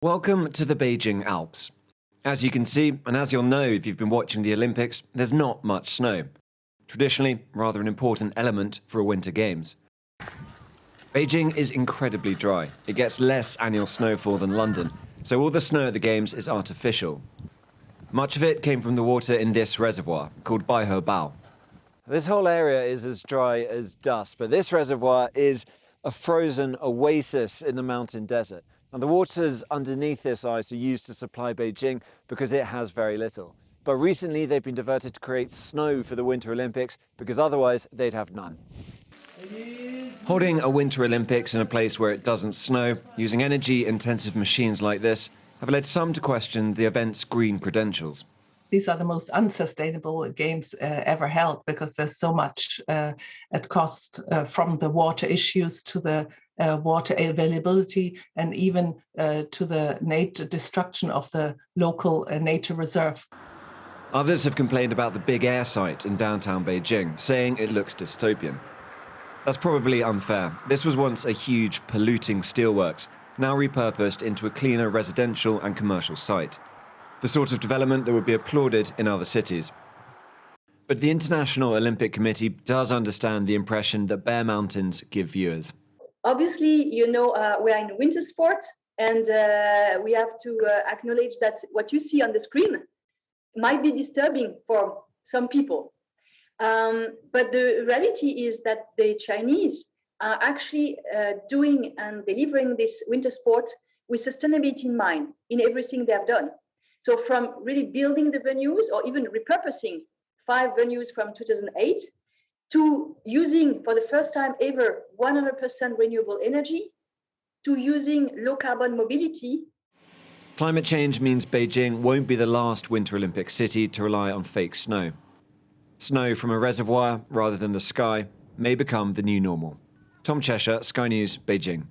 Welcome to the Beijing Alps. As you can see, and as you'll know if you've been watching the Olympics, there's not much snow. Traditionally, rather an important element for a Winter Games. Beijing is incredibly dry. It gets less annual snowfall than London, so all the snow at the Games is artificial. Much of it came from the water in this reservoir, called Bao. This whole area is as dry as dust, but this reservoir is a frozen oasis in the mountain desert. And the waters underneath this ice are used to supply Beijing because it has very little. But recently they've been diverted to create snow for the Winter Olympics because otherwise they'd have none. Holding a Winter Olympics in a place where it doesn't snow, using energy-intensive machines like this, have led some to question the event's green credentials. These are the most unsustainable games ever held because there's so much at cost from the water issues to the water availability and even to the destruction of the local nature reserve. Others have complained about the big air site in downtown Beijing, saying it looks dystopian. That's probably unfair. This was once a huge polluting steelworks, now repurposed into a cleaner residential and commercial site. The sort of development that would be applauded in other cities. But the International Olympic Committee does understand the impression that bare mountains give viewers. Obviously, we are in winter sport, and we have to acknowledge that what you see on the screen might be disturbing for some people. But the reality is that the Chinese are actually doing and delivering this winter sport with sustainability in mind in everything they have done. So from really building the venues or even repurposing 5 venues from 2008 to using for the first time ever 100% renewable energy to using low carbon mobility. Climate change means Beijing won't be the last Winter Olympic city to rely on fake snow. Snow from a reservoir rather than the sky may become the new normal. Tom Cheshire, Sky News, Beijing.